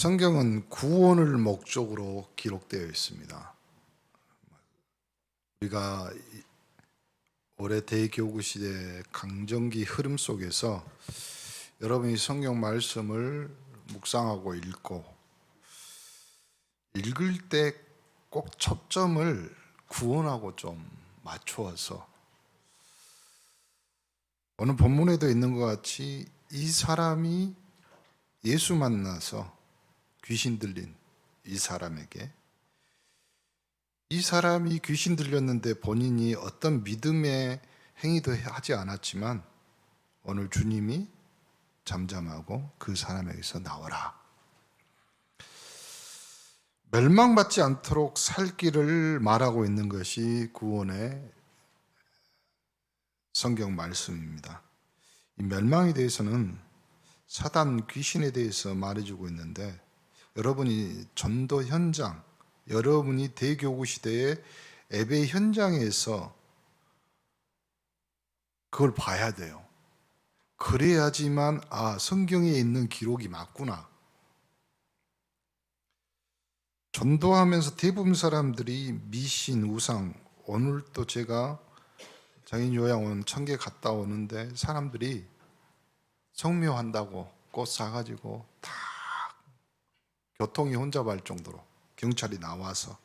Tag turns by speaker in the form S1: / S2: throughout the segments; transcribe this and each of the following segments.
S1: 성경은 구원을 목적으로 기록되어 있습니다. 우리가 올해 대교구 시대 강점기 흐름 속에서 여러분이 성경 말씀을 묵상하고 읽을 때 꼭 초점을 구원하고 좀 맞추어서 오늘 본문에도 있는 것 같이 이 사람이 예수 만나서 귀신 들린 이 사람에게 이 사람이 귀신 들렸는데 본인이 어떤 믿음의 행위도 하지 않았지만 오늘 주님이 잠잠하고 그 사람에게서 나와라. 멸망받지 않도록 살 길을 말하고 있는 것이 구원의 성경 말씀입니다. 이 멸망에 대해서는 사단 귀신에 대해서 말해주고 있는데 여러분이 전도 현장, 여러분이 대교구 시대의 예배 현장에서 그걸 봐야 돼요. 그래야지만 성경에 있는 기록이 맞구나. 전도하면서 대부분 사람들이 미신, 우상, 오늘 또 제가 장인 요양원 청계 갔다 오는데 사람들이 성묘한다고 꽃 사가지고 다 교통이 혼잡할 정도로 경찰이 나와서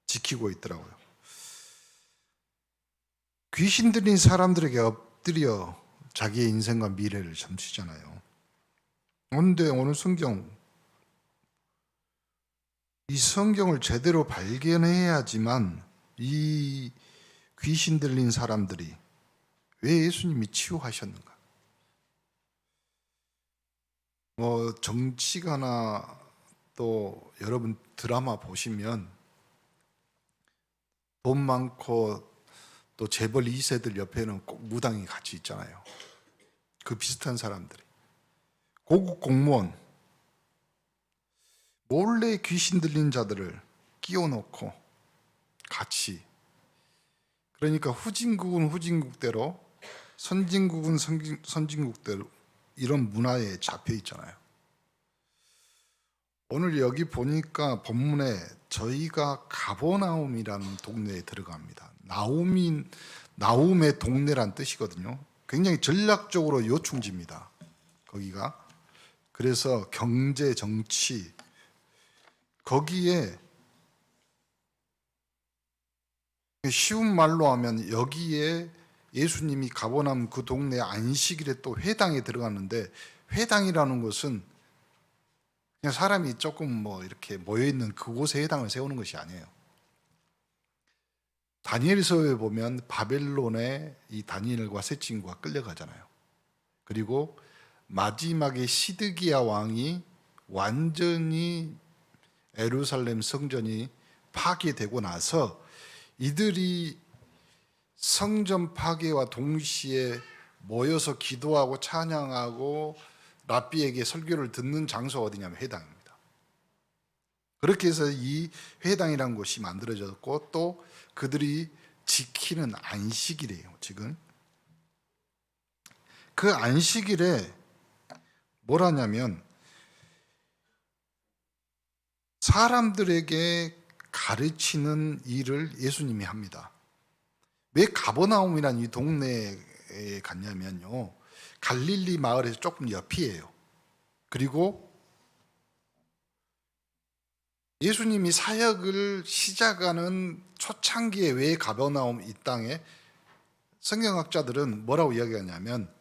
S1: 지키고 있더라고요. 귀신 들린 사람들에게 엎드려 자기의 인생과 미래를 점치잖아요. 그런데 오늘 이 성경을 제대로 발견해야지만 이 귀신 들린 사람들이 왜 예수님이 치유하셨는가? 정치가나 또 여러분 드라마 보시면 돈 많고 또 재벌 2세들 옆에는 꼭 무당이 같이 있잖아요. 그 비슷한 사람들이. 고급 공무원 몰래 귀신 들린 자들을 끼워놓고 같이, 그러니까 후진국은 후진국대로 선진국은 선진국대로 이런 문화에 잡혀 있잖아요. 오늘 여기 보니까 본문에 저희가 가버나움이라는 동네에 들어갑니다. 나움의 동네란 뜻이거든요. 굉장히 전략적으로 요충지입니다. 거기가. 그래서 경제, 정치, 거기에 쉬운 말로 하면 여기에 예수님이 가버나움 그 동네 안식일에 또 회당에 들어갔는데, 회당이라는 것은 그냥 사람이 조금 이렇게 모여있는 그곳에 회당을 세우는 것이 아니에요. 다니엘서에 보면 바벨론에 이 다니엘과 세 친구가 끌려가잖아요. 그리고 마지막에 시드기야 왕이 완전히 예루살렘 성전이 파괴되고 나서 이들이 성전 파괴와 동시에 모여서 기도하고 찬양하고 랍비에게 설교를 듣는 장소가 어디냐면 회당입니다. 그렇게 해서 이 회당이라는 곳이 만들어졌고 또 그들이 지키는 안식일이에요. 지금 그 안식일에 뭘 하냐면 사람들에게 가르치는 일을 예수님이 합니다. 왜 가버나움이라는 이 동네에 갔냐면요, 갈릴리 마을에서 조금 옆이에요. 그리고 예수님이 사역을 시작하는 초창기에 왜 가버나움 이 땅에 성경학자들은 뭐라고 이야기하냐면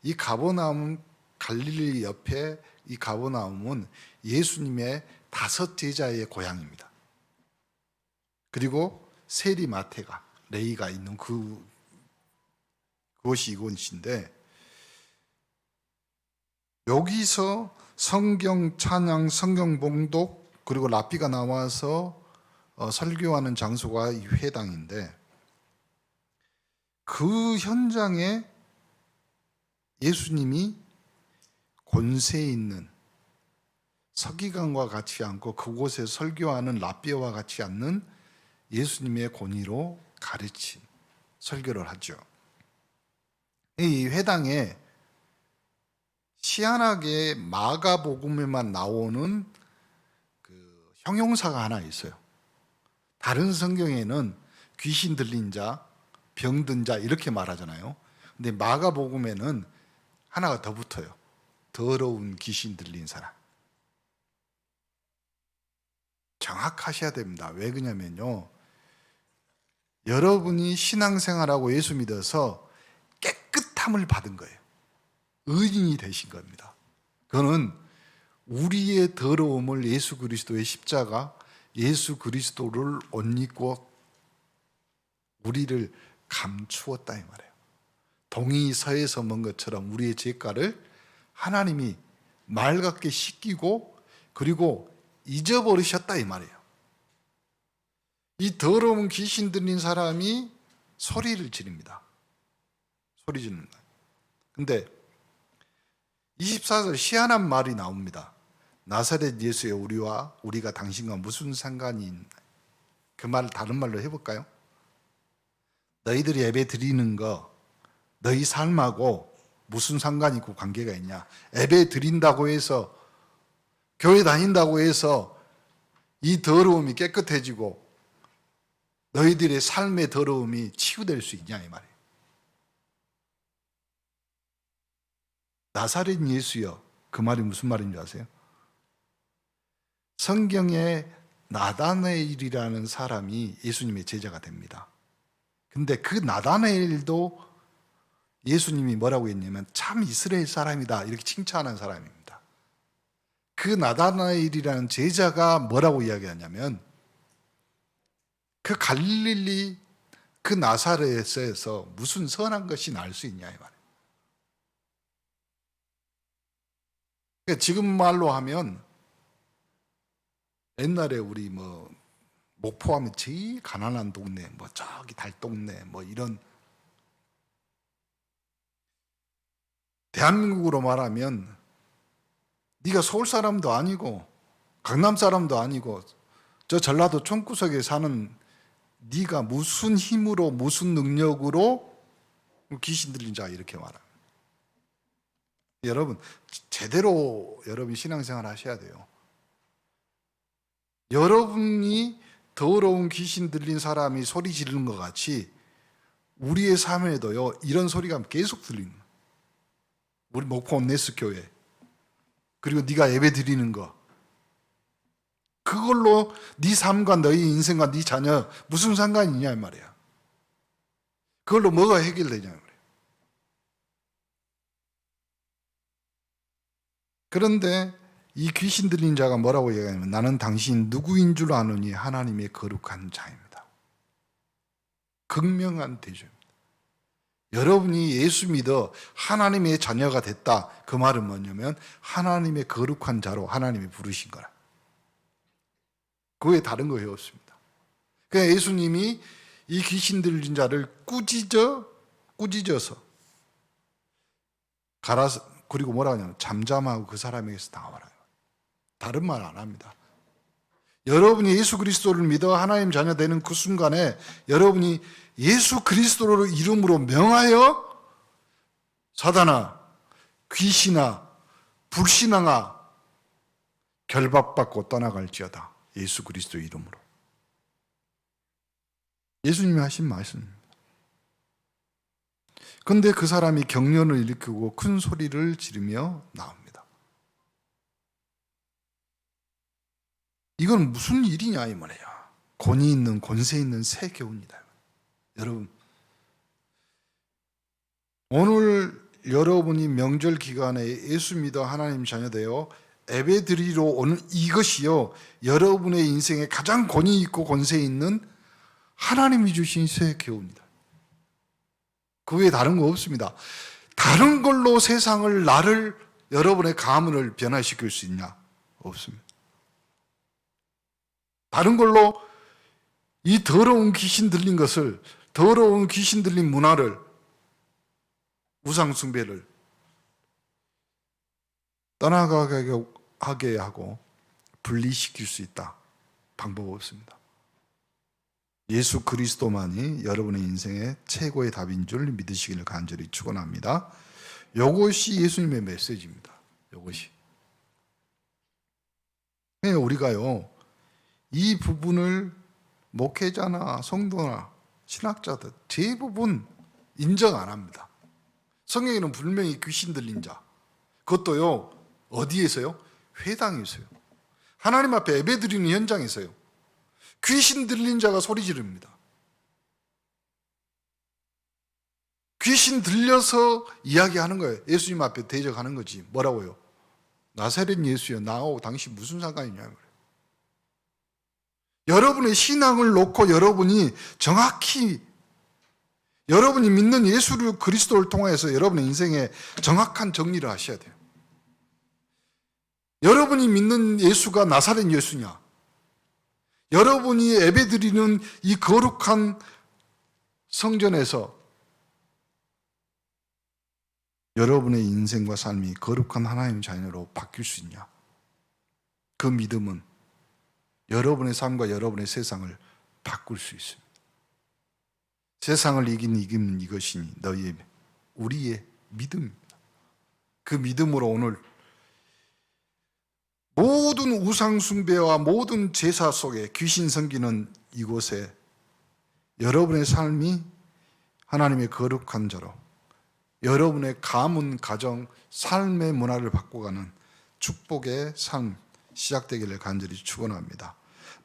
S1: 이 가버나움 갈릴리 옆에 이 가버나움은 예수님의 5 제자의 고향입니다. 그리고 세리 마태가 레이가 있는 그곳이 이곳인데 여기서 성경 찬양, 성경 봉독 그리고 랍비가 나와서 설교하는 장소가 이 회당인데 그 현장에 예수님이 권세 있는 서기관과 같이 앉고 그곳에 설교하는 랍비와 같이 앉는 예수님의 권위로 가르친 설교를 하죠. 이 회당에 희한하게 마가복음에만 나오는 그 형용사가 하나 있어요. 다른 성경에는 귀신 들린 자, 병든 자 이렇게 말하잖아요. 근데 마가복음에는 하나가 더 붙어요. 더러운 귀신 들린 사람. 정확하셔야 됩니다. 왜 그러냐면요, 여러분이 신앙생활하고 예수 믿어서 깨끗함을 받은 거예요. 의인이 되신 겁니다. 그거는 우리의 더러움을 예수 그리스도의 십자가, 예수 그리스도를 옷 입고 우리를 감추었다 이 말이에요. 동이 서에서 먼 것처럼 우리의 죄가를 하나님이 맑게 씻기고 그리고 잊어버리셨다 이 말이에요. 이 더러운 귀신 들린 사람이 소리를 지릅니다. 소리 지르는 거예요. 근데 24절 희한한 말이 나옵니다. 나사렛 예수의 우리가 당신과 무슨 상관이 있나? 그 말을 다른 말로 해볼까요? 너희들이 예배 드리는 거 너희 삶하고 무슨 상관이 있고 관계가 있냐? 예배 드린다고 해서, 교회 다닌다고 해서 이 더러움이 깨끗해지고 너희들의 삶의 더러움이 치유될 수 있냐 이 말이에요. 나사렛 예수여, 그 말이 무슨 말인지 아세요? 성경에 나다나엘이라는 사람이 예수님의 제자가 됩니다. 근데 그 나다나엘도 예수님이 뭐라고 했냐면 참 이스라엘 사람이다 이렇게 칭찬하는 사람입니다. 그 나다나엘이라는 제자가 뭐라고 이야기하냐면 그 갈릴리 그 나사렛에서 무슨 선한 것이 날 수 있냐 이 말이에요. 그러니까 지금 말로 하면 옛날에 우리 목포하면 제일 가난한 동네, 저기 달동네, 이런, 대한민국으로 말하면 네가 서울 사람도 아니고 강남 사람도 아니고 저 전라도 총구석에 사는 네가 무슨 힘으로 무슨 능력으로 귀신 들린 자 이렇게 말합니다. 여러분 제대로 여러분 신앙생활 하셔야 돼요. 여러분이 더러운 귀신 들린 사람이 소리 지르는 것 같이 우리의 삶에도요 이런 소리가 계속 들리는 거예요. 우리 목포 온네스 교회 그리고 네가 예배 드리는 거 그걸로 네 삶과 너희 인생과 네 자녀 무슨 상관이 있냐 이 말이야. 그걸로 뭐가 해결되냐 말이야. 그런데 이 귀신 들린 자가 뭐라고 얘기하냐면 나는 당신 누구인 줄 아느니 하나님의 거룩한 자입니다. 극명한 대조입니다. 여러분이 예수 믿어 하나님의 자녀가 됐다. 그 말은 뭐냐면 하나님의 거룩한 자로 하나님이 부르신 거라. 그 외에 다른 거 없습니다. 그냥 예수님이 이 귀신 들린 자를 꾸짖어서 갈아서 그리고 뭐라 하냐면 잠잠하고 그 사람에게서 나와라. 다른 말 안 합니다. 여러분이 예수 그리스도를 믿어 하나님 자녀 되는 그 순간에 여러분이 예수 그리스도를 이름으로 명하여 사단아, 귀신아, 불신앙아 결박받고 떠나갈지어다. 예수 그리스도 이름으로. 예수님이 하신 말씀입니다. 그런데 그 사람이 경련을 일으키고 큰 소리를 지르며 나옵니다. 이건 무슨 일이냐 이 말이에요. 권위 있는 권세 있는 새 교훈이다. 여러분 오늘 여러분이 명절 기간에 예수 믿어 하나님 자녀 되어 예배 드리러 오는 이것이요 여러분의 인생에 가장 권위 있고 권세 있는 하나님이 주신 새 교훈이다. 그 외에 다른 거 없습니다. 다른 걸로 세상을 나를 여러분의 가문을 변화시킬 수 있냐? 없습니다. 다른 걸로 이 더러운 귀신 들린 것을, 더러운 귀신 들린 문화를, 우상숭배를 떠나가게 하고 분리시킬 수 있다. 방법 없습니다. 예수 그리스도만이 여러분의 인생의 최고의 답인 줄 믿으시기를 간절히 축원합니다. 이것이 예수님의 메시지입니다. 이것이. 우리가요, 이 부분을 목회자나 성도나 신학자들 대부분 인정 안 합니다. 성경에는 분명히 귀신 들린 자, 그것도요 어디에서요? 회당에서요. 하나님 앞에 예배드리는 현장에서요. 귀신 들린 자가 소리 지릅니다. 귀신 들려서 이야기하는 거예요. 예수님 앞에 대적하는 거지. 뭐라고요? 나사렛 예수여, 나하고 당신 무슨 상관이냐고. 여러분의 신앙을 놓고 여러분이 정확히 여러분이 믿는 예수 그리스도를 통해서 여러분의 인생에 정확한 정리를 하셔야 돼요. 여러분이 믿는 예수가 나사렛 예수냐? 여러분이 예배드리는 이 거룩한 성전에서 여러분의 인생과 삶이 거룩한 하나님의 자녀로 바뀔 수 있냐? 그 믿음은 여러분의 삶과 여러분의 세상을 바꿀 수 있습니다. 세상을 이기는 이것이니 우리의 믿음입니다. 그 믿음으로 오늘 모든 우상 숭배와 모든 제사 속에 귀신 섬기는 이곳에 여러분의 삶이 하나님의 거룩한 자로 여러분의 가문, 가정, 삶의 문화를 바꿔가는 축복의 삶 시작되기를 간절히 축원합니다.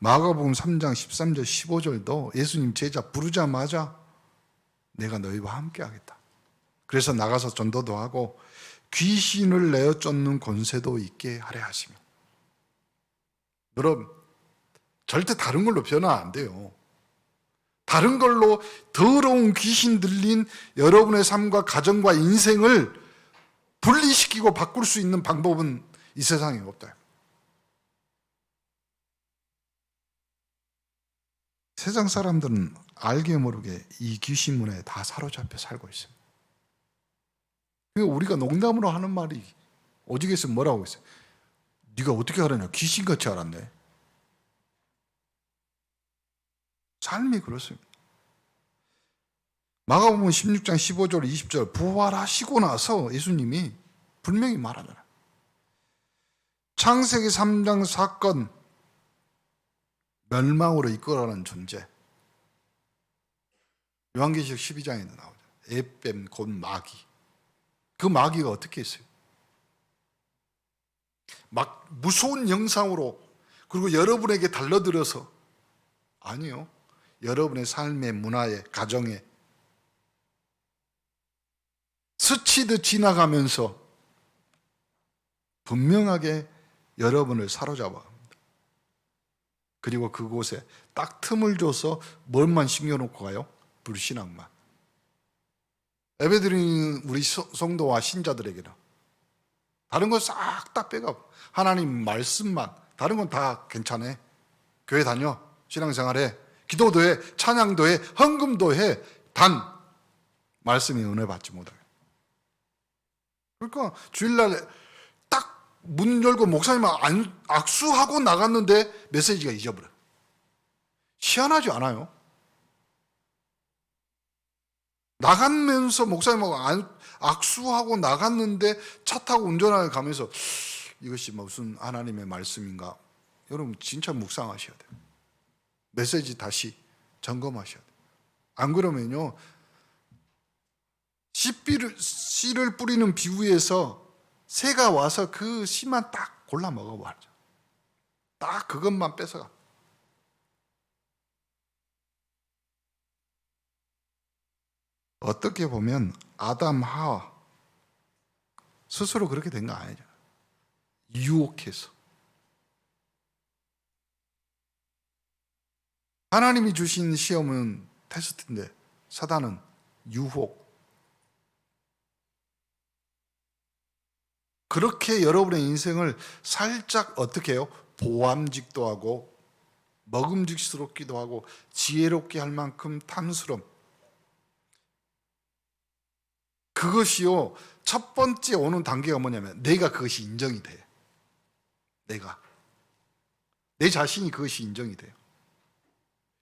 S1: 마가복음 3장 13절 15절도 예수님 제자 부르자마자 내가 너희와 함께 하겠다. 그래서 나가서 전도도 하고 귀신을 내어 쫓는 권세도 있게 하려 하십니다. 여러분, 절대 다른 걸로 변화 안 돼요. 다른 걸로 더러운 귀신 들린 여러분의 삶과 가정과 인생을 분리시키고 바꿀 수 있는 방법은 이 세상에 없다. 세상 사람들은 알게 모르게 이 귀신 문화에 다 사로잡혀 살고 있습니다. 우리가 농담으로 하는 말이 오직에서 뭐라고 했어요? 네가 어떻게 알았냐? 귀신같이 알았네. 삶이 그렇습니다. 마가복음 16장 15절 20절 부활하시고 나서 예수님이 분명히 말하잖아요. 창세기 3장 사건 멸망으로 이끌어가는 존재. 요한계시록 12장에도 나오죠. 에뱀 곧 마귀. 그 마귀가 어떻게 했어요? 막 무서운 영상으로 그리고 여러분에게 달려들어서 아니요. 여러분의 삶의 문화에 가정에 스치듯 지나가면서 분명하게 여러분을 사로잡아 갑니다. 그리고 그곳에 딱 틈을 줘서 뭘만 심겨놓고 가요? 불신앙만. 예배드리는 우리 성도와 신자들에게는 다른 거 싹 다 빼가. 하나님 말씀만. 다른 건 다 괜찮아. 교회 다녀. 신앙생활해. 기도도 해. 찬양도 해. 헌금도 해. 단 말씀의 은혜 받지 못하게. 그러니까 주일날 딱 문 열고 목사님 악수하고 나갔는데 메시지가 잊어버려. 희한하지 않아요? 나가면서 목사님하고 악수하고 나갔는데 차 타고 운전하러 가면서 이것이 무슨 하나님의 말씀인가? 여러분 진짜 묵상하셔야 돼요. 메시지 다시 점검하셔야 돼요. 안 그러면요 씨를 뿌리는 비구에서 새가 와서 그 씨만 딱 골라 먹어버리죠. 딱 그것만 뺏어가. 어떻게 보면 아담 하와 스스로 그렇게 된 거 아니죠. 유혹해서. 하나님이 주신 시험은 테스트인데 사단은 유혹. 그렇게 여러분의 인생을 살짝 어떻게 해요? 보암직도 하고 먹음직스럽기도 하고 지혜롭게 할 만큼 탐스러움. 그것이요 첫 번째 오는 단계가 뭐냐면 내가 그것이 인정이 돼. 내 자신이 그것이 인정이 돼요.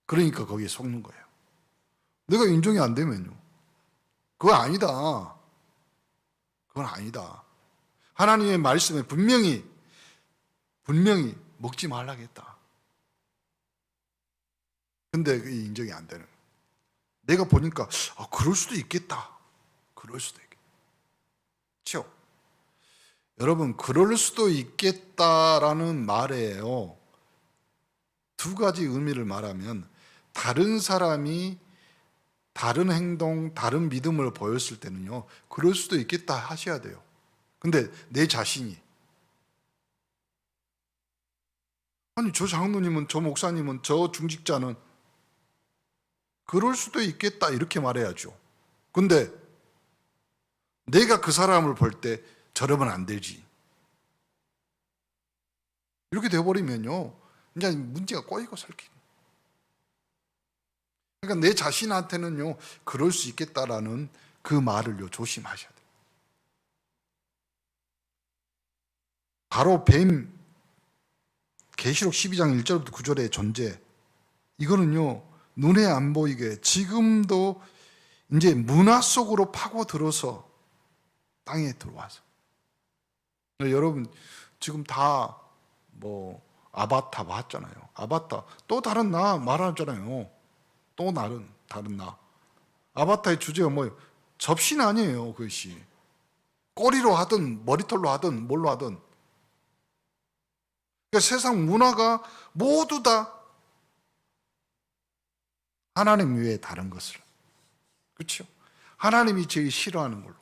S1: 그러니까 거기에 속는 거예요. 내가 인정이 안 되면요 그건 아니다. 하나님의 말씀에 분명히 먹지 말라고 했다. 근데 그게 인정이 안 되는 거예요. 내가 보니까 그럴 수도 있겠다. 그럴 수도 있겠다. 그렇죠? 여러분, 그럴 수도 있겠다라는 말에요, 두 가지 의미를 말하면, 다른 사람이 다른 행동, 다른 믿음을 보였을 때는요, 그럴 수도 있겠다 하셔야 돼요. 근데 내 자신이, 아니 저 장로님은, 저 목사님은, 저 중직자는 그럴 수도 있겠다 이렇게 말해야죠. 근데 내가 그 사람을 볼 때 저러면 안 되지, 이렇게 돼버리면요, 이제 문제가 꼬이고 설키는. 그러니까 내 자신한테는요, 그럴 수 있겠다라는 그 말을요, 조심하셔야 돼요. 바로 뱀, 계시록 12장 1절부터 9절의 존재, 이거는요, 눈에 안 보이게 지금도 이제 문화 속으로 파고들어서 땅에 들어와서, 여러분 지금 다 아바타 봤잖아요. 아바타 또 다른 나 말하잖아요. 또 다른 나. 아바타의 주제가 뭐예요? 접신 아니에요. 그것이 꼬리로 하든 머리털로 하든 뭘로 하든, 그러니까 세상 문화가 모두 다 하나님 외에 다른 것을, 그렇죠? 하나님이 제일 싫어하는 걸로.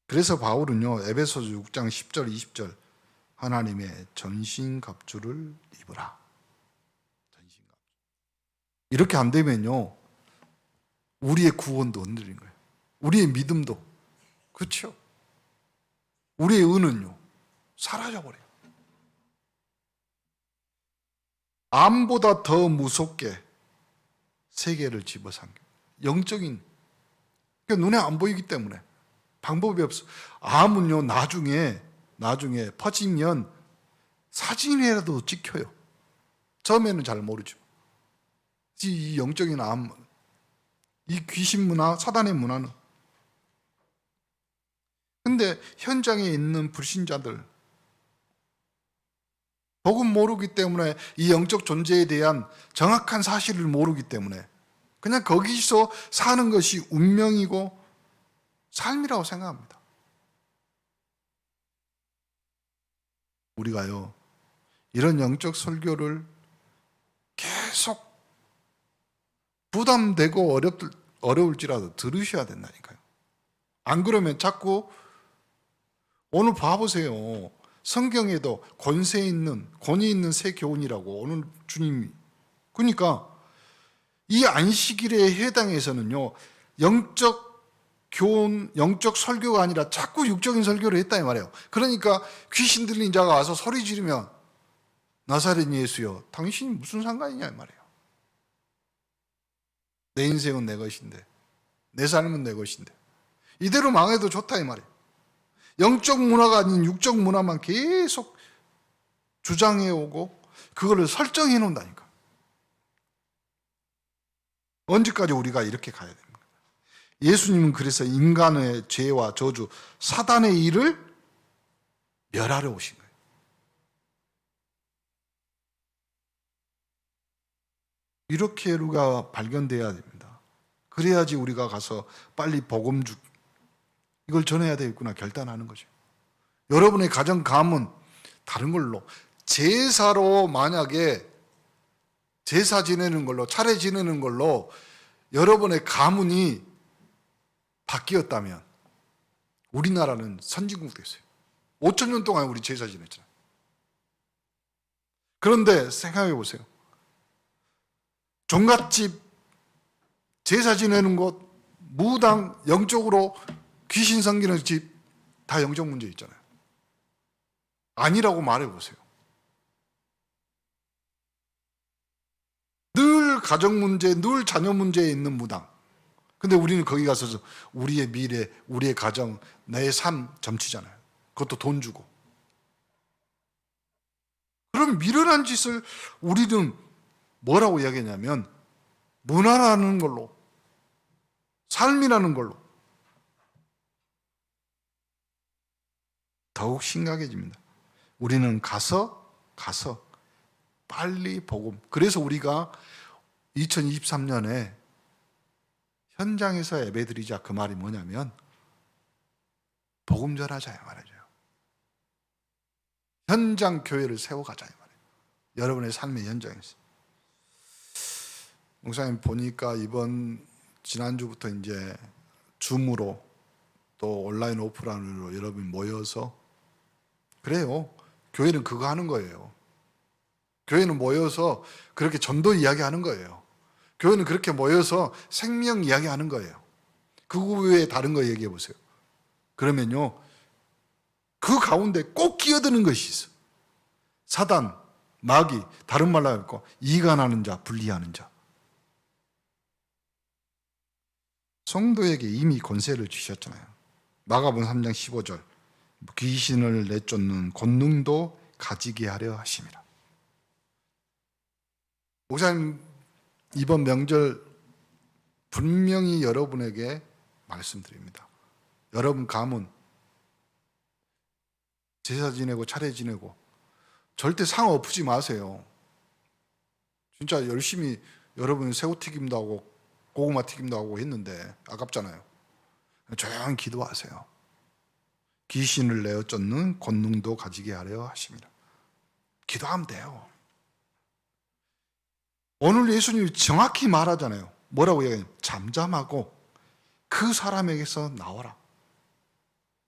S1: 그래서 바울은요, 에베소서 6장 10절 20절, 하나님의 전신갑주를 입으라. 전신갑주. 이렇게 안 되면요, 우리의 구원도 흔들린 거예요. 우리의 믿음도, 그렇죠? 우리의 은은요, 사라져버려요. 암보다 더 무섭게 세계를 집어삼켜. 영적인, 그러니까 눈에 안 보이기 때문에 방법이 없어. 암은요, 나중에 퍼지면 사진이라도 찍혀요. 처음에는 잘 모르죠. 이 영적인 암, 이 귀신 문화, 사단의 문화는. 근데 현장에 있는 불신자들, 복음 모르기 때문에, 이 영적 존재에 대한 정확한 사실을 모르기 때문에 그냥 거기서 사는 것이 운명이고 삶이라고 생각합니다. 우리가요, 이런 영적 설교를 계속 부담되고 어려울지라도 들으셔야 된다니까요. 안 그러면 자꾸, 오늘 봐보세요. 성경에도 권위 있는 새 교훈이라고 오늘 주님이, 그러니까 이 안식일에 해당해서는요, 영적 교훈, 영적 설교가 아니라 자꾸 육적인 설교를 했다 이 말이에요. 그러니까 귀신 들린 자가 와서 소리 지르면, 나사렛 예수여, 당신이 무슨 상관이냐 이 말이에요. 내 인생은 내 것인데, 내 삶은 내 것인데, 이대로 망해도 좋다 이 말이에요. 영적 문화가 아닌 육적 문화만 계속 주장해오고 그거를 설정해 놓는다니까. 언제까지 우리가 이렇게 가야 됩니까? 예수님은 그래서 인간의 죄와 저주, 사단의 일을 멸하러 오신 거예요. 이렇게 우리가 발견돼야 됩니다. 그래야지 우리가 가서 빨리 복음 이걸 전해야 되겠구나 결단하는 거죠. 여러분의 가정 가문 다른 걸로, 제사로 만약에 제사 지내는 걸로, 차례 지내는 걸로 여러분의 가문이 바뀌었다면 우리나라는 선진국 됐어요. 5,000년 동안 우리 제사 지냈잖아요. 그런데 생각해 보세요. 종갓집, 제사 지내는 곳, 무당, 영적으로 귀신 섬기는 집, 다 영적 문제 있잖아요. 아니라고 말해보세요. 늘 가정 문제, 늘 자녀 문제에 있는 무당. 근데 우리는 거기 가서 우리의 미래, 우리의 가정, 내 삶 점치잖아요. 그것도 돈 주고. 그럼 미련한 짓을 우리는 뭐라고 이야기하냐면, 문화라는 걸로, 삶이라는 걸로, 더욱 심각해집니다. 우리는 가서 빨리 복음. 그래서 우리가 2023년에 현장에서 예배드리자, 그 말이 뭐냐면 복음 전하자 이 말이죠. 현장 교회를 세워가자 이 말이에요. 여러분의 삶의 현장에서. 목사님 보니까 지난주부터 이제 줌으로 또 온라인 오프라인으로 여러분이 모여서, 그래요. 교회는 그거 하는 거예요. 교회는 모여서 그렇게 전도 이야기하는 거예요. 교회는 그렇게 모여서 생명 이야기하는 거예요. 그거 외에 다른 거 얘기해 보세요. 그러면요, 그 가운데 꼭 끼어드는 것이 있어. 사단, 마귀, 다른 말로 하고 이간하는 자, 분리하는 자. 성도에게 이미 권세를 주셨잖아요. 마가복음 3장 15절, 귀신을 내쫓는 권능도 가지게 하려 하심이라. 목사님 이번 명절 분명히 여러분에게 말씀드립니다. 여러분 가문 제사 지내고 차례 지내고 절대 상 엎으지 마세요. 진짜 열심히 여러분 새우튀김도 하고 고구마 튀김도 하고 했는데 아깝잖아요. 조용히 기도하세요. 귀신을 내어 쫓는 권능도 가지게 하려 하십니다. 기도하면 돼요. 오늘 예수님이 정확히 말하잖아요. 뭐라고 얘기해요? 잠잠하고 그 사람에게서 나와라.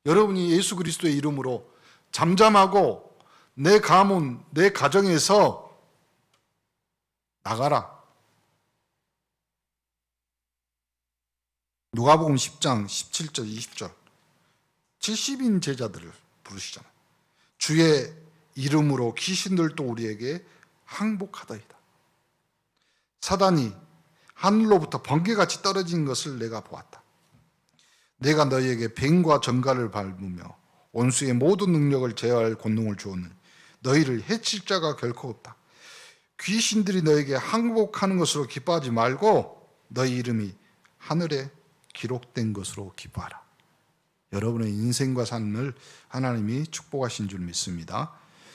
S1: 여러분이 예수 그리스도의 이름으로 잠잠하고 내 가문, 내 가정에서 나가라. 누가복음 10장 17절 20절 70인 제자들을 부르시잖아요. 주의 이름으로 귀신들도 우리에게 항복하더이다. 사단이 하늘로부터 번개같이 떨어진 것을 내가 보았다. 내가 너희에게 뱀과 전갈을 밟으며 원수의 모든 능력을 제어할 권능을 주었느니 너희를 해칠 자가 결코 없다. 귀신들이 너에게 항복하는 것으로 기뻐하지 말고 너희 이름이 하늘에 기록된 것으로 기뻐하라. 여러분의 인생과 삶을 하나님이 축복하신 줄 믿습니다.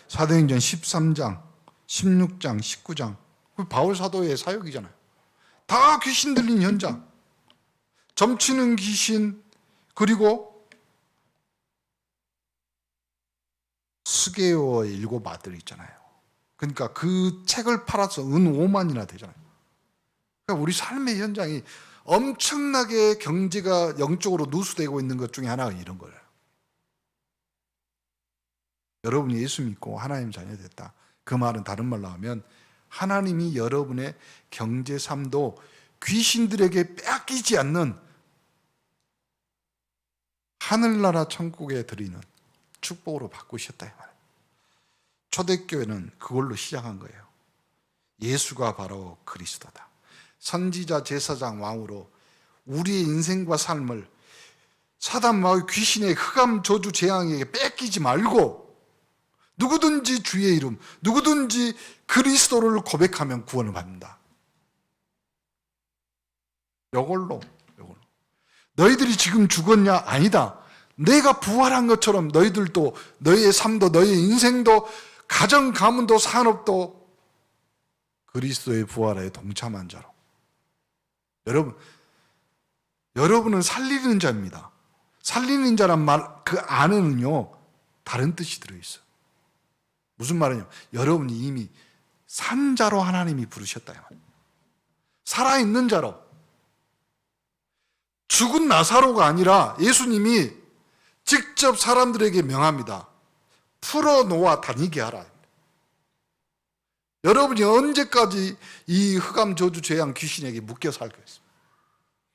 S1: 사도행전 13장, 16장, 19장 바울 사도의 사역이잖아요. 다 귀신 들린 현장. 점치는 귀신, 그리고 스게오의 7 아들 있잖아요. 그러니까 그 책을 팔아서 은 5만이나 되잖아요. 그러니까 우리 삶의 현장이 엄청나게 경제가 영적으로 누수되고 있는 것 중에 하나가 이런 거예요. 여러분이 예수 믿고 하나님 자녀 됐다. 그 말은 다른 말로 하면 하나님이 여러분의 경제 삶도 귀신들에게 빼앗기지 않는 하늘나라 천국에 드리는 축복으로 바꾸셨다 이 말이에요. 초대교회는 그걸로 시작한 거예요. 예수가 바로 그리스도다. 선지자, 제사장, 왕으로 우리의 인생과 삶을 사단, 마귀, 귀신의 흑암, 저주, 재앙에게 뺏기지 말고 누구든지 주의 이름, 누구든지 그리스도를 고백하면 구원을 받는다. 이걸로 너희들이 지금 죽었냐? 아니다. 내가 부활한 것처럼 너희들도, 너희의 삶도, 너희의 인생도, 가정, 가문도, 산업도 그리스도의 부활에 동참한 자로. 여러분은 살리는 자입니다. 살리는 자란 말, 그 안에는요 다른 뜻이 들어있어요. 무슨 말이냐? 여러분이 이미 산 자로 하나님이 부르셨다. 살아있는 자로. 죽은 나사로가 아니라 예수님이 직접 사람들에게 명합니다. 풀어놓아 다니게 하라. 여러분이 언제까지 이 흑암, 저주, 재앙, 귀신에게 묶여 살겠습니까?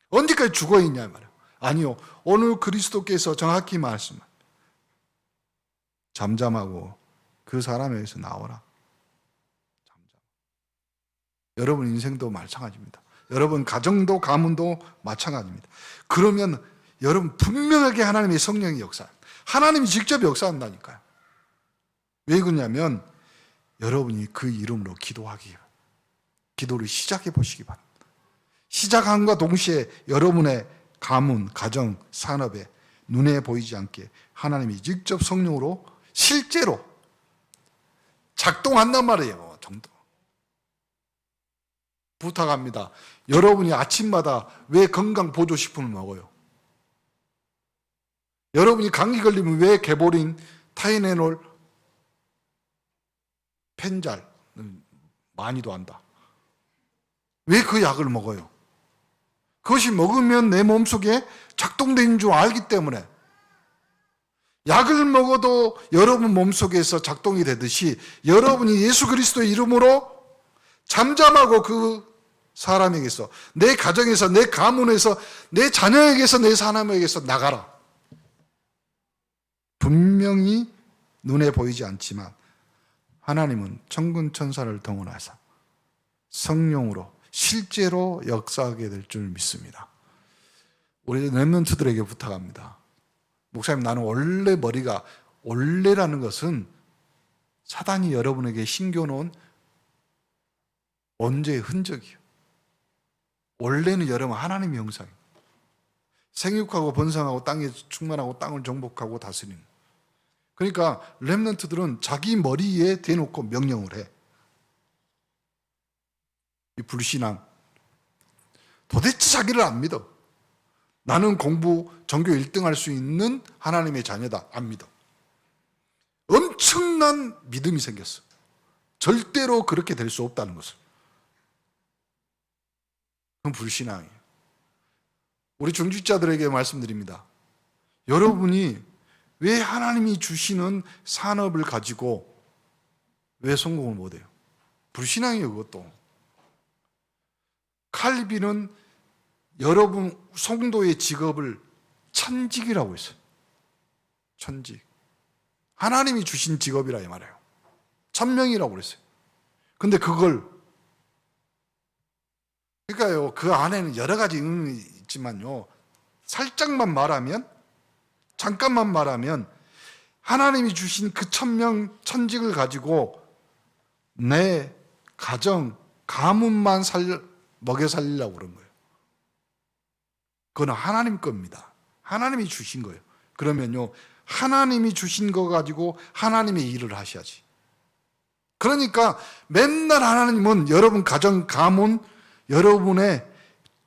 S1: 언제까지 죽어있냐 말이에요. 아니요. 오늘 그리스도께서 정확히 말씀합니다. 잠잠하고 그 사람에게서 나오라. 잠잠. 여러분 인생도 마찬가지입니다. 여러분 가정도 가문도 마찬가지입니다. 그러면 여러분 분명하게 하나님의 성령이 역사합니다. 하나님이 직접 역사한다니까요. 왜 그러냐면 여러분이 그 이름으로 기도를 시작해 보시기 바랍니다. 시작함과 동시에 여러분의 가문, 가정, 산업에 눈에 보이지 않게 하나님이 직접 성령으로 실제로 작동한단 말이에요. 정도. 부탁합니다. 여러분이 아침마다 왜 건강 보조식품을 먹어요? 여러분이 감기 걸리면 왜 개보린 타이레놀 펜잘 많이도 한다. 왜 그 약을 먹어요? 그것이 먹으면 내 몸속에 작동되는 줄 알기 때문에. 약을 먹어도 여러분 몸속에서 작동이 되듯이 여러분이 예수 그리스도의 이름으로 잠잠하고 그 사람에게서, 내 가정에서, 내 가문에서, 내 자녀에게서, 내 사람에게서 나가라. 분명히 눈에 보이지 않지만 하나님은 천군 천사를 동원하사 성령으로 실제로 역사하게 될 줄 믿습니다. 우리 렘넌트들에게 부탁합니다. 목사님, 나는 원래 머리가, 원래라는 것은 사단이 여러분에게 심겨놓은 원죄의 흔적이에요. 원래는 여러분 하나님의 형상이에요. 생육하고 번성하고 땅에 충만하고 땅을 정복하고 다스리는. 그러니까 렘넌트들은 자기 머리에 대놓고 명령을 해. 이 불신앙. 도대체 자기를 안 믿어. 나는 공부 전교 1등 할 수 있는 하나님의 자녀다. 안 믿어. 엄청난 믿음이 생겼어. 절대로 그렇게 될 수 없다는 것을. 그건 불신앙이에요. 우리 중직자들에게 말씀드립니다. 여러분이 왜 하나님이 주시는 산업을 가지고 왜 성공을 못해요? 불신앙이에요, 그것도. 칼빈은 여러분 성도의 직업을 천직이라고 했어요. 천직. 하나님이 주신 직업이라 이 말이에요. 천명이라고 그랬어요. 근데 그걸, 그러니까요, 그 안에는 여러 가지 의미가 있지만요, 살짝만 말하면, 잠깐만 말하면, 하나님이 주신 그 천명, 천직을 가지고 내 가정, 가문만 먹여 살리려고 그런 거예요. 그건 하나님 겁니다. 하나님이 주신 거예요. 그러면요, 하나님이 주신 거 가지고 하나님의 일을 하셔야지. 그러니까 맨날 하나님은 여러분 가정, 가문, 여러분의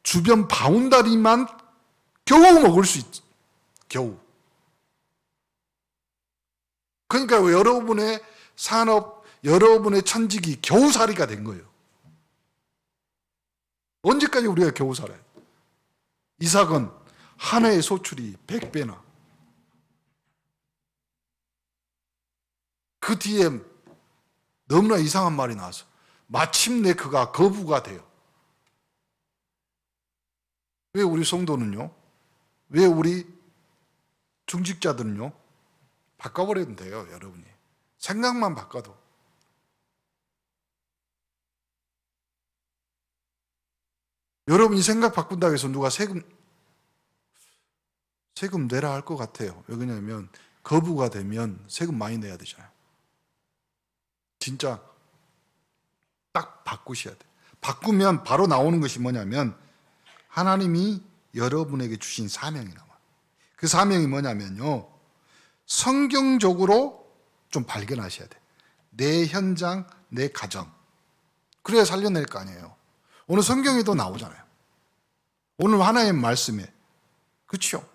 S1: 주변 바운다리만 겨우 먹을 수 있지. 겨우. 그러니까 여러분의 산업, 여러분의 천직이 겨우살이가 된 거예요. 언제까지 우리가 겨우 살아요? 이삭은 한 해의 소출이 100배나. 그 뒤에 너무나 이상한 말이 나와서 마침내 그가 거부가 돼요. 왜 우리 성도는요? 왜 우리 중직자들은요? 바꿔버리면 돼요, 여러분이. 생각만 바꿔도. 여러분이 생각 바꾼다고 해서 누가 세금 내라 할 것 같아요. 왜 그러냐면 거부가 되면 세금 많이 내야 되잖아요. 진짜 딱 바꾸셔야 돼요. 바꾸면 바로 나오는 것이 뭐냐면 하나님이 여러분에게 주신 사명이 나와요. 그 사명이 뭐냐면요, 성경적으로 좀 발견하셔야 돼요. 내 현장, 내 가정. 그래야 살려낼 거 아니에요. 오늘 성경에도 나오잖아요. 오늘 하나님 말씀에. 그렇죠?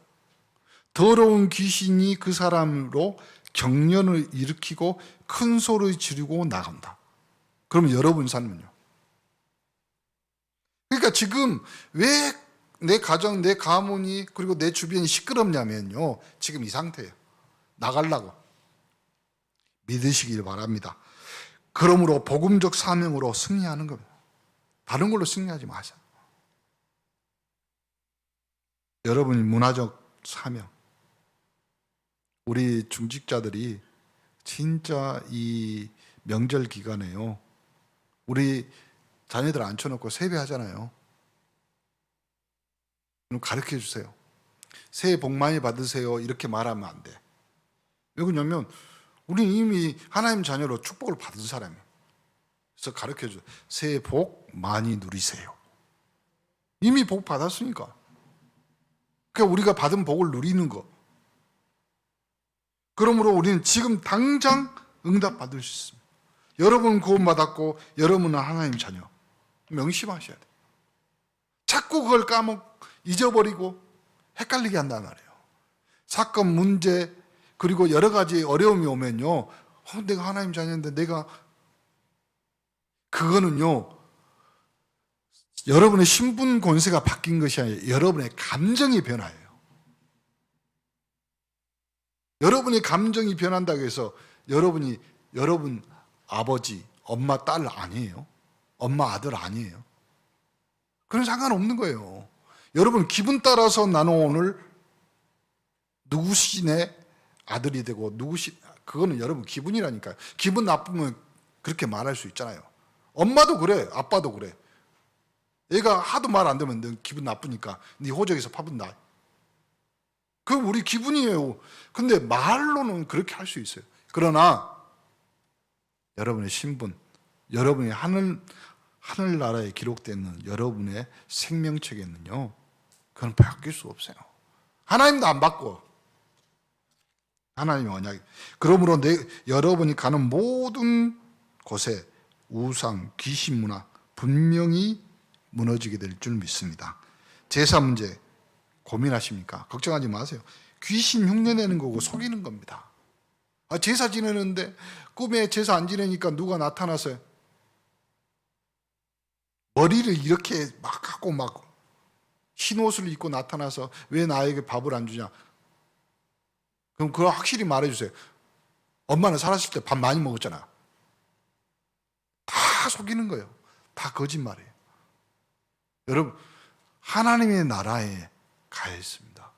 S1: 더러운 귀신이 그 사람으로 경련을 일으키고 큰 소리 지르고 나간다. 그러면 여러분 삶은요? 그러니까 지금 왜 내 가정, 내 가문이, 그리고 내 주변이 시끄럽냐면요, 지금 이 상태예요. 나가려고. 믿으시길 바랍니다. 그러므로 복음적 사명으로 승리하는 겁니다. 다른 걸로 승리하지 마세요. 여러분이 문화적 사명. 우리 중직자들이 진짜 이 명절 기간에요, 우리 자녀들 앉혀놓고 세배하잖아요. 그럼 가르쳐 주세요. 새해 복 많이 받으세요, 이렇게 말하면 안 돼. 왜 그러냐면 우리는 이미 하나님 자녀로 축복을 받은 사람이에요. 그래서 가르쳐 줘요. 새해 복 많이 누리세요. 이미 복 받았으니까. 그러니까 우리가 받은 복을 누리는 거. 그러므로 우리는 지금 당장 응답 받을 수 있습니다. 여러분 구원받았고 여러분은 하나님 자녀. 명심하셔야 돼요. 자꾸 그걸 잊어버리고 헷갈리게 한단 말이에요. 사건, 문제, 그리고 여러 가지 어려움이 오면요, 내가 하나님 자녀인데 그거는요, 여러분의 신분 권세가 바뀐 것이 아니라 여러분의 감정이 변화해요. 여러분의 감정이 변한다고 해서 여러분 아버지, 엄마 딸 아니에요. 엄마 아들 아니에요. 그건 상관없는 거예요. 여러분 기분 따라서 나는 오늘 누구신의 아들이 되고 그거는 여러분 기분이라니까요. 기분 나쁘면 그렇게 말할 수 있잖아요. 엄마도 그래, 아빠도 그래. 얘가 하도 말 안 되면 너 기분 나쁘니까 네 호적에서 파본다. 그건 우리 기분이에요. 근데 말로는 그렇게 할 수 있어요. 그러나 여러분의 신분, 여러분의 하늘나라에 기록되어 있는 여러분의 생명책에는요, 그건 바뀔 수 없어요. 하나님도 안 바꿔. 하나님의 언약이. 그러므로 여러분이 가는 모든 곳에 우상, 귀신 문화 분명히 무너지게 될 줄 믿습니다. 제사 문제 고민하십니까? 걱정하지 마세요. 귀신 흉내내는 거고 속이는 겁니다. 제사 지내는데 꿈에 제사 안 지내니까 누가 나타나서 머리를 이렇게 막 하고 막 흰 옷을 입고 나타나서 왜 나에게 밥을 안 주냐? 그럼 그거 확실히 말해주세요. 엄마는 살았을 때 밥 많이 먹었잖아. 다 속이는 거예요. 다 거짓말이에요. 여러분, 하나님의 나라에 가야 했습니다.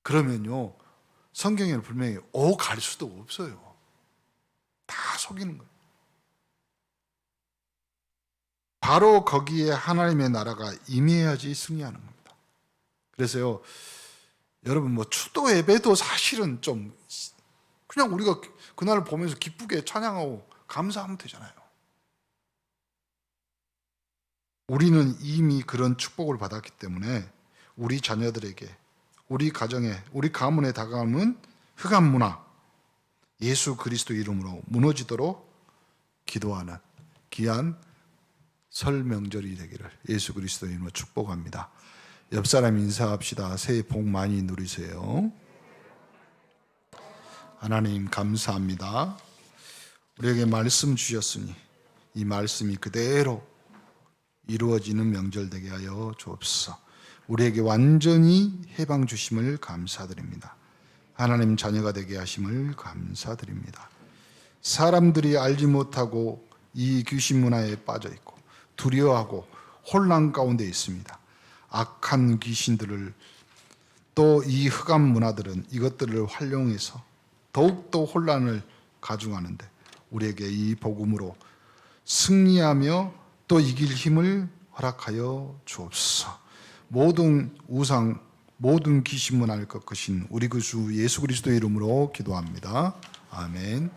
S1: 그러면요, 성경에는 분명히 갈 수도 없어요. 다 속이는 거예요. 바로 거기에 하나님의 나라가 임해야지 승리하는 겁니다. 그래서요, 여러분 추도 예배도 사실은 좀 그냥 우리가 그날을 보면서 기쁘게 찬양하고 감사하면 되잖아요. 우리는 이미 그런 축복을 받았기 때문에 우리 자녀들에게, 우리 가정에, 우리 가문에 다가오는 흑암 문화, 예수 그리스도 이름으로 무너지도록 기도하는 귀한 설 명절이 되기를 예수 그리스도 이름으로 축복합니다. 옆 사람 인사합시다. 새해 복 많이 누리세요. 하나님 감사합니다. 우리에게 말씀 주셨으니 이 말씀이 그대로 이루어지는 명절 되게 하여 주옵소서. 우리에게 완전히 해방 주심을 감사드립니다. 하나님 자녀가 되게 하심을 감사드립니다. 사람들이 알지 못하고 이 귀신 문화에 빠져 있고 두려워하고 혼란 가운데 있습니다. 악한 귀신들을, 또 이 흑암 문화들은 이것들을 활용해서 더욱더 혼란을 가중하는데 우리에게 이 복음으로 승리하며 또 이길 힘을 허락하여 주옵소서. 모든 우상, 모든 귀신 문화를 꺾으신 우리 그 주 예수 그리스도의 이름으로 기도합니다. 아멘.